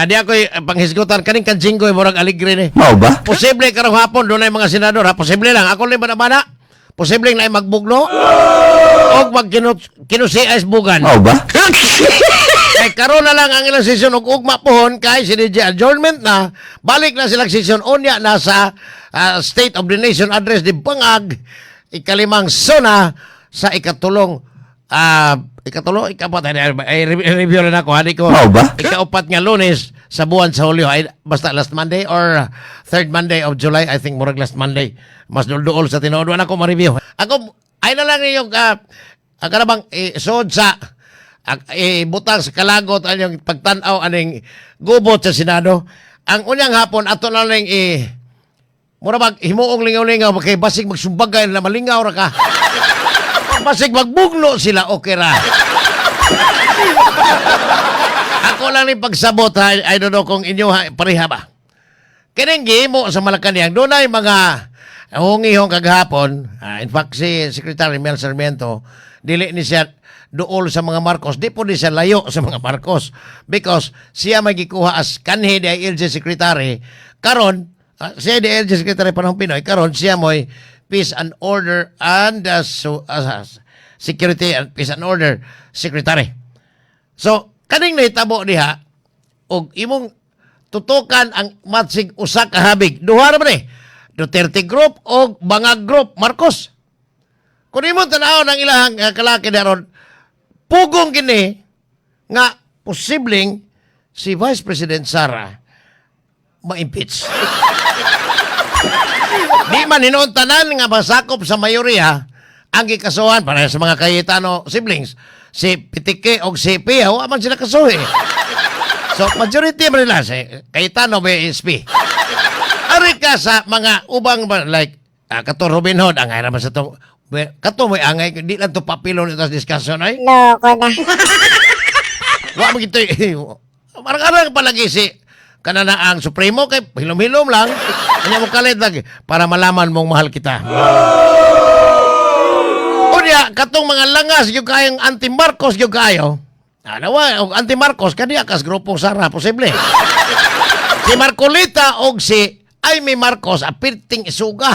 Adi ako'y panghisgutan kaning kanjinggoy murag aligre ni. Mao ba? Posible karong hapon doon ay mga senador ha. Posible lang. Ako lang bana-bana. Posible na ay magbugno. O kinusias bugan. Mao ba? Kay karon na lang ang ilang session og ugma pohon kay si DJ adjournment na. Balik na silang session unya na sa State of the Nation address di Bangag ikalimang sona sa ikapat ay review na ako hadi ko. Mao ba? Ikaupat nga Lunes sa buwan sa Hulyo ay basta last Monday or third Monday of July, I think murag last Monday. Mas dulduol sa tinuod na ako ma-review. Ako ay na lang yung kanabang sod sa butang sa kalagot ang pagtanaw aning gubot sa Senado. Ang unyang hapon ato na lang mura mag himuong lingaw-lingaw kay basig magsumbagay na malingaw ra ka. Basig magbugno sila okay ra. Ako lang ni pagsabot ha, I don't know kung inyo pareha ba. Kining gihimo sa Malacañang doon ay mga hungihong kaghapon. In fact si Secretary Mel Sarmiento dili ni siya duol sa mga Marcos, di po di siya layo sa mga Marcos because siya magikuha as kanhi di LG Secretary karon siya di LG Secretary panahon Pinoy karon siya mo'y Peace and Order and Security and Peace and Order Secretary. So, kaning nahitabo diha, og imong tutukan ang matsig usa ka habig. Duha ra man ni. Duterte Group o Bangag Group, Marcos. Kung imong tanaw ng ilahang kalaki daron, pugong kini nga posibleng si Vice President Sara ma-impeach. Di man hinoon tanan nga masakop sa mayoriya ang gikasuhan para sa mga Cayetano siblings. Si Pitike o si Pia, wa man sila kasuhi. So, majority man nila si Cayetano BSP. Ari ka sa mga ubang like kato Robin Hood, angay naman sa to. Kato mo angay, di lang to papilon ito sa diskusyon ay. Loko na. Wa mo gito. Marang-arang palagi si kanana ang Supremo kay hilom-hilom lang. Kanya mo kalit lagi para malaman mong mahal kita. Unya, katong mga langas yung kayang anti-Marcos yung kayo. Ano wa, anti-Marcos, kaniya kas grupong Sara, posible. Si Marcolita o si Aimee Marcos, apirting isuga.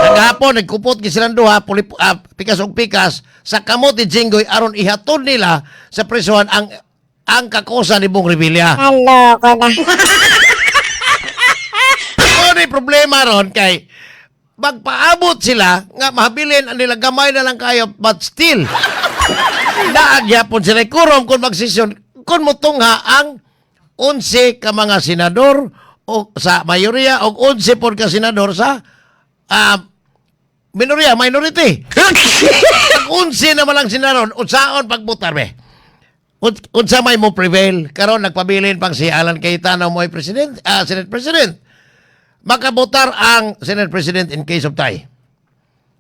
Kagahapon, nagkupot silang duha, pikas o pikas, sa kamot ni Jinggoy, aron ihatod nila sa presuhan ang kakusa ni Bong Revilla. Loko na. Ano yung problema ron kay magpaabot sila nga mahabilin ang nila gamay na lang kayo but still naagyapon sila kurom kung magsisyon kung mutungha ang 11 ka mga senador o sa mayoriya o 11 po ka senador sa minority. Ang 11 naman ang senador unsaon pagbutar be. Unsa may mo prevail karon nagpabilin pang si Alan Cayetano mo'y president, Senate President. Makabotar ang Senate President in case of tie.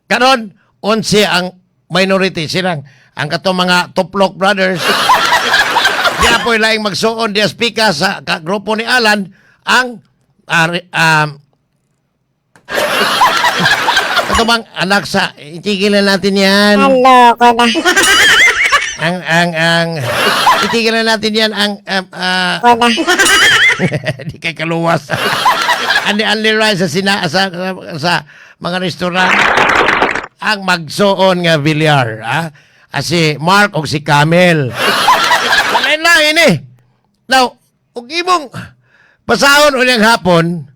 Karon, 11 ang minority. Silang ang katong mga Tuplok Brothers. Di apoy laing magsuon di speaker sa grupo ni Alan ang katong anak sa itigilan natin yan. Loko na. ang itigilan natin yan ang Loko na. di kay kaluwas. Andi rice sa mga restaurant ang magsuon nga bilyar si Mark o si Camel. Kanain lang ini. Now, ug imong pasahon unyang hapon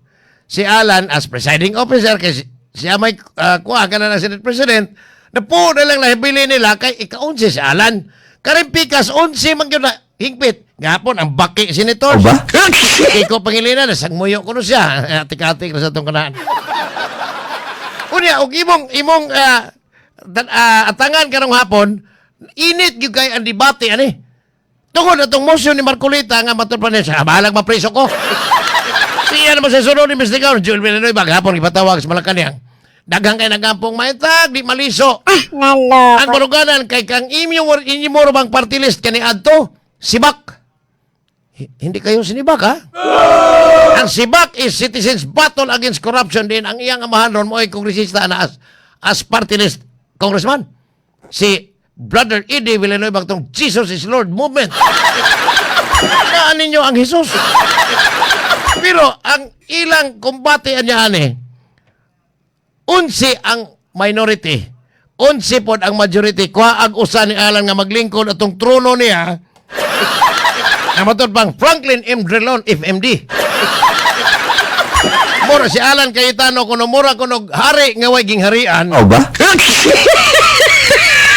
si Alan as presiding officer kay siya may kuha ka na ng Senate President na po na lang nahibili nila kay ika-11 si Alan. Karing pikas 11 man gyud na higpit. Gapon ang baki senator. O ba? Iko pangilinan nasang muyo ko no siya. Atik-atik na sa tong kanaan. Unya og imong atangan karong hapon, init gyud kay ang debate ani. Tungod atong motion ni Marcolita nga matud pa niya, bahalag mapreso ko. Siya naman sa sunod ni Mr. Gaon, Joel Villanueva gahapon ipatawag sa Malacañang. Daghang kay nagampong maitag, di maliso. Ang Loko. baruganan kay kang inyo mo bang party list kani adto, Sibak. Hindi kayo sinibak, ha? Ang Sibak is Citizens Battle Against Corruption din. Ang iyang amahan ron mo ay kongresista na as party list congressman. Si Brother Eddie Villanueva itong Jesus is Lord movement. Naan ninyo ang Jesus. Pero ang ilang kumbatian niya ani, 11 ang minority, 11 pod ang majority. Kuha ang usa ni Alan nga maglingkod atong trono niya. Ang matod pang Franklin M. Drilon, FMD. Mura si Alan Cayetano kuno mura kuno hari nga way gingharian. Oh ba?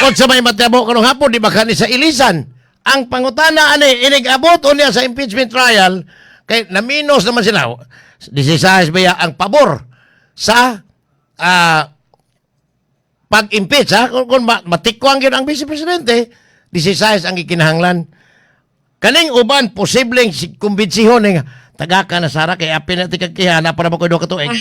Kung sa may matabo kuno hapon di ba kani sa ilisan. Ang pangutana ani inig-abot unya sa impeachment trial kay naminos naman sila. 16 baya ang pabor sa pag-impeach ha kung matikwang yun ang vice presidente 16 ang ikinahanglan. Kaning uban posibleng kumbensihon nga tagaka na Sara kay apil na tikagkihana para makoy do ka tuig.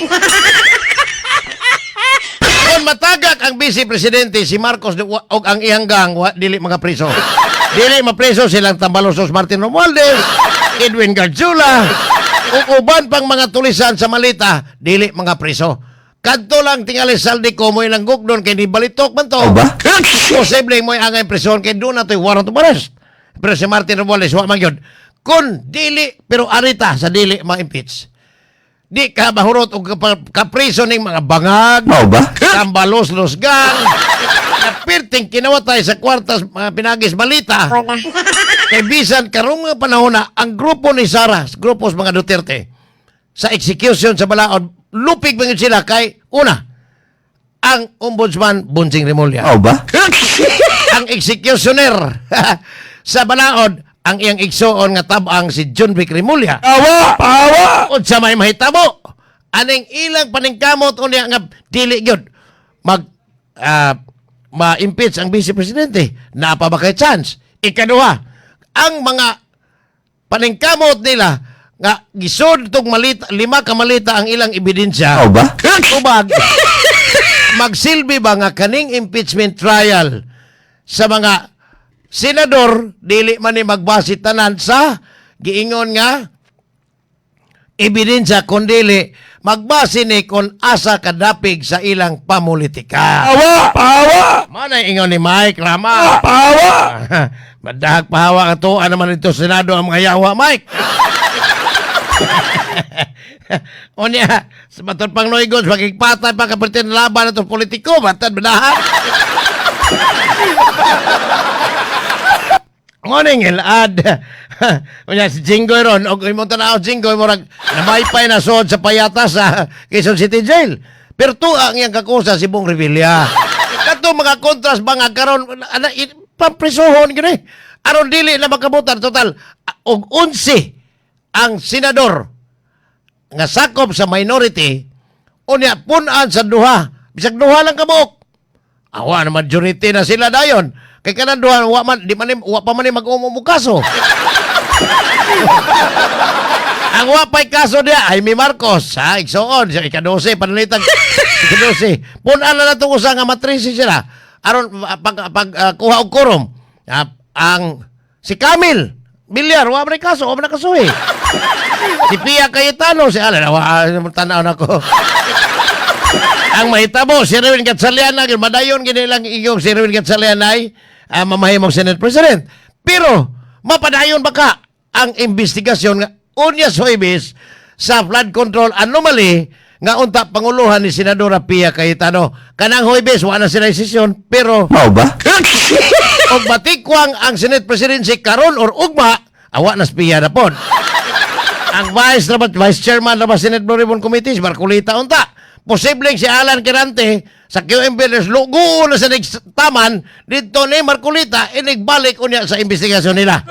Kung matagak ang vice presidente si Marcos og ang ihanggang dili mga preso. Dili mapreso silang Tambalosos Martin Romualdez, Edwin Garjula, ug uban pang mga tulisan sa malita dili mga preso. Kadto lang tingali saldi ko mo ilang gugdon kay di balitok man to. Oh ba? Posible mo angay preson kay do na to warrant of arrest. Pero si Martin Romualdez wa man gyud. Kun dili pero arita sa dili ma-impeach. Di ka mahurot og kapriso ning mga bangag, Oh ba? tambalos gang. Napirting kinawatay sa kwartas mga pinagis balita. Ako na. Kay bisan karong mga panahon na ang grupo ni Sara, grupos mga Duterte sa execution sa balaod, lupig man yun sila kay una ang ombudsman Bunsing Remulla. Oh ba? Ang executioner sa balaod ang iyang igsoon nga tabang si John Vic Remulla. Awa! Awa! Od sa may mahitabo aning ilang paningkamot unya nga dili gyud mag ma-impeach ang vice presidente. Napa ba kay chance? Ikaduha, ang mga paningkamot nila nga gisod tong malita, 5 ka malita ang ilang ebidensya. Oh ba? Ubag magsilbi ba nga kaning impeachment trial sa mga senador dili man ni magbase tanan sa giingon nga ebidensya kundi magbase ni kung asa kadapig sa ilang pamulitika. Awa! Awa! Manay ingon ni Mike Rama. Awa! Madahag pahawa ka to. Ano naman ito Senado ang mga yawa, Mike? O niya, sa batod pang noygos, magigpatay pa kapitin na laban na itong politiko. Batad, madahag. Morning, Elad. O niya, si Jinggoy ron. O kung mo tanaw, Jinggoy, morag namaypay na sood sa payata sa Quezon City Jail. Pero to ang iyang kakusa si Bong Revilla. Kato mga kontras ba nga karon paprisohon gini. Aron dili na makabutan total og 11 ang senador nga sakop sa minority unya punan sa duha. Bisag duha lang kabuok. Awa na majority na sila dayon. Kay kanan duha wa pa man mag-umumog kaso. Ang wapay kaso dia ay mi Marcos ha igsoon sa ika-12 panalitag ika-12 punan na natong usa nga matrisi sila aron kuha og quorum ang si Camille Villar wa man kaso wa man kasuhi si Pia Cayetano si ala wa tanaw nako ang mahitabo si Erwin Gatchaliana madayon gini lang iyong si Erwin Gatchaliana ay mamahimong Senate President pero mapadayon baka ang investigasyon nga unya Soibis sa flood control anomaly nga unta panguluhan ni Senadora Pia Cayetano. Kanang Hoybes wala na sila desisyon pero Oh ba? og batikwang ang Senate Presidency karon or ugma awa na Pia na pod. Ang Vice Chairman ng Senate Blue Ribbon Committee si Marcolita unta. Posibleng si Alan Quirante sa QMB lugo na sa taman dito ni Marcolita inigbalik unya sa investigasyon nila.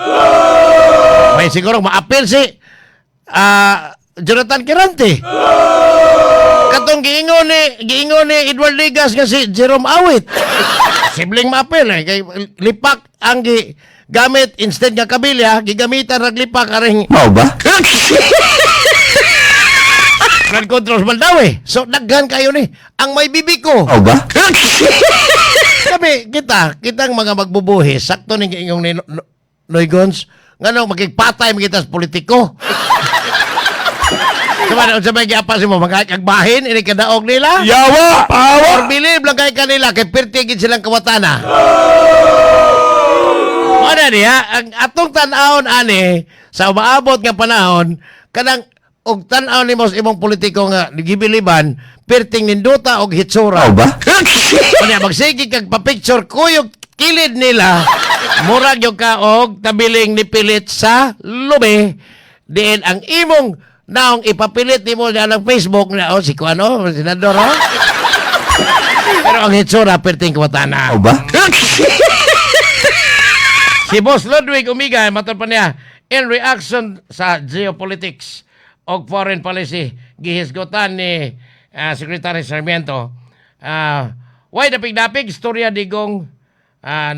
May siguro maapil si Jonathan Quirante. Katong giingon ni Edward Ligas nga si Jerome Awit. Sibling maapil kay lipak ang gamit instead nga kabilya gigamitan rag lipak aring Oh ba? flood controls man daw eh. So daghan kayo ni ang may bibi ko. Oh ba? Kami kitang mga magbubuhis sakto ning giingong ni Noygons ngano magigpatay magitas politiko. Kumana sa mga apa si mo magkagbahin ini kadaog nila. Yawa! Awa! Or believe lang kay kanila kay pertigid silang kawatana. Wala niya, ang atong tan-aon ani sa umaabot nga panahon kanang og tan-aw ni mos imong politiko nga gibiliban perting ninduta og hitsura. Mao ba? Kanya magsige kag pa-picture kuyog kilid nila murag yung ka og tabiling nipilit sa lumi diin ang imong naong ipapilit nimo na ng Facebook na si kuano senador ho. Pero ang hitsura perting kuwatana. Mao ba? Si Boss Ludwig Umiga, matod pa niya, in reaction sa geopolitics o foreign policy, gihisgotan ni Secretary Sarmiento, why dapig-dapig, storya digong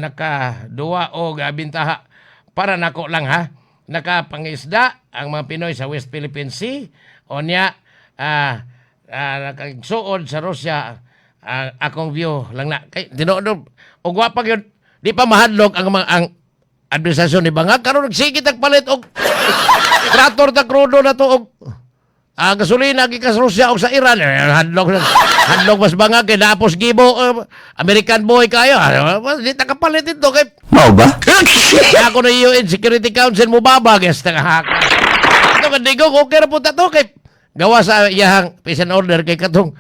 nakaduwa o bintaha para nako lang ha, nakapangisda ang mga Pinoy sa West Philippine Sea, o niya, nakagsuod sa Russia, akong view lang na, kay, dinood, o gwapag yun, di pa mahadlok ang administrasyon ni Bangag karon nagsigit ang palit og trator ta crudo na to og gasolina gikas Russia og sa Iran hadlok mas Bangag kay napos gibo American boy kayo di ta kapalit ito kay Mao ba? ako na UN Security Council mo babag yes ta haka ito kandigo okay ra po ta to kay gawa sa iyahang peace and order kay katong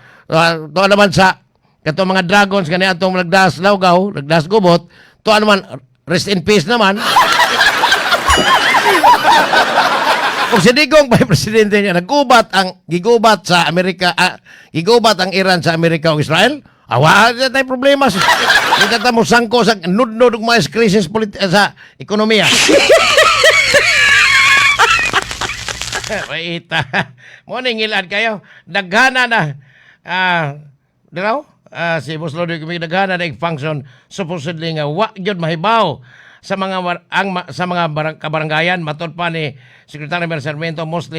to naman sa katong mga dragons kani atong nagdas lawgaw nagdas gubot to naman rest in peace naman. Kung si Digong pa presidente niya, gigubat sa Amerika, gigubat ang Iran sa Amerika o Israel, awa na tayo problema. Hindi tayo mo sangko sa nudnod ng mga krisis sa ekonomiya. Waita. Morning ilan kayo. Daghana na. Diraw? Si Boss Ludwig naghana na function supposedly nga wa gyud mahibaw sa mga sa mga kabarangayan matod pa ni Secretary Mer Sarmiento most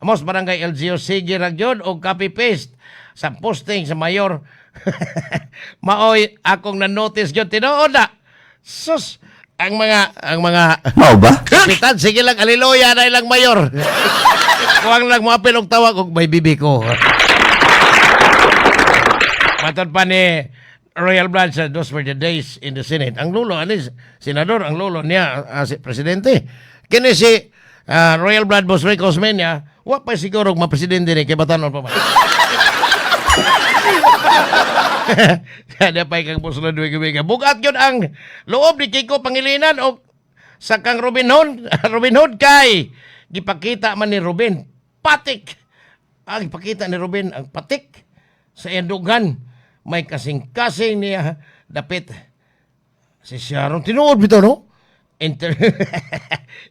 barangay LGU sige ra gyud og copy paste sa posting sa mayor. Maoy akong na-notice gyud tinuod na. Sus ang mga Mao ba? kapitan sige lang aliloya na ilang mayor. Kuwang lang mo apil og tawag og may bibi ko. Matod pa ni Royal Blood sa those were the days in the Senate. Ang lolo, senador, ang lolo niya, si presidente. Kini si Royal Blood Boss Ray Cosmenia, wa pa siguro ma-presidente ni kay batanon pa man. Kada pa kang Boss Ludwig Umiga. Bugat yun ang loob ni Kiko Pangilinan o sa kang Robin Hood kay gipakita man ni Robin patik. Gipakita ni Robin ang patik sa endugan. May kasing-kasing niya dapit si Sharon. Tinuod bito, no?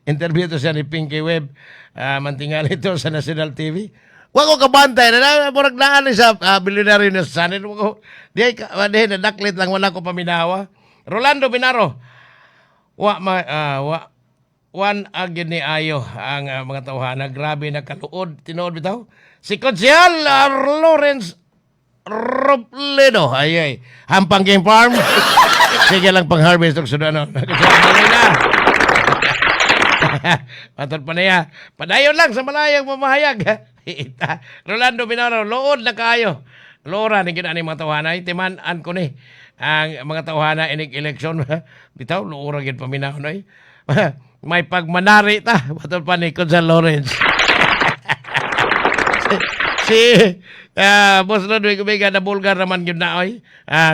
Interview to siya ni Pinky Webb. Mantingal ito sa National TV. Huwag ko kabantay. Murag naan sa Billionaire News Channel. Di nadaklit lang. Wala ko paminawa. Rolando Binaro. Wan agin ni Ayo ang mga tawhana. Grabe na kaluod. Tinuod bitaw. Si Konsyal Lawrence Robledo. Ay. Hampang Game Farm. Sige lang pang-harvest ng Sudano. Nagkasabi na. Matod pa niya. Padayon lang sa malayang mamahayag. Rolando Binaro. Lood na kayo. Lora, naging ani mga tawhanay. Timan-an ko ni. Ang mga tawhana inig eleksyon. Bitaw, loora gin paminaw na may pagmanari ta. Matod pa ni Consul Lawrence. Si Boss Ludwig Umiga na Bulgar naman yun na oy.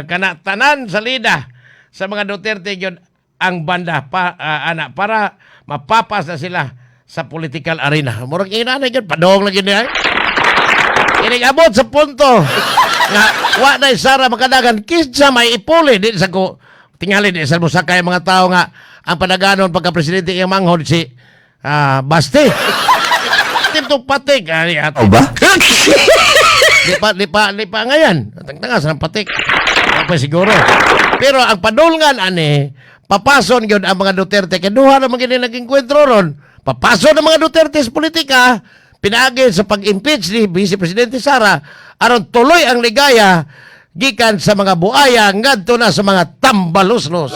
Kanatanan sa lida sa mga Duterte yun ang banda para mapapas na sila sa political arena. Murag ina na yun, padong lagi niya. Inigabot sa punto nga wa na isara makadagan kinsa may ipuli di sa ko tingali di sa musakay mga tao nga ang padaganon pagka-presidente iyang manghod si Basti. Tito patik at Mao ba? lipa ngayon. Tangtangas ng patik. Pa siguro. Pero ang padulngan ani, papason gyud ang mga Duterte kay duha na magini naging kwentro ron. Papason ang mga Duterte sa politika, pinaagi sa pag-impeach ni Vice Presidente Sara aron tuloy ang ligaya gikan sa mga buaya ngadto na sa mga tambaluslos.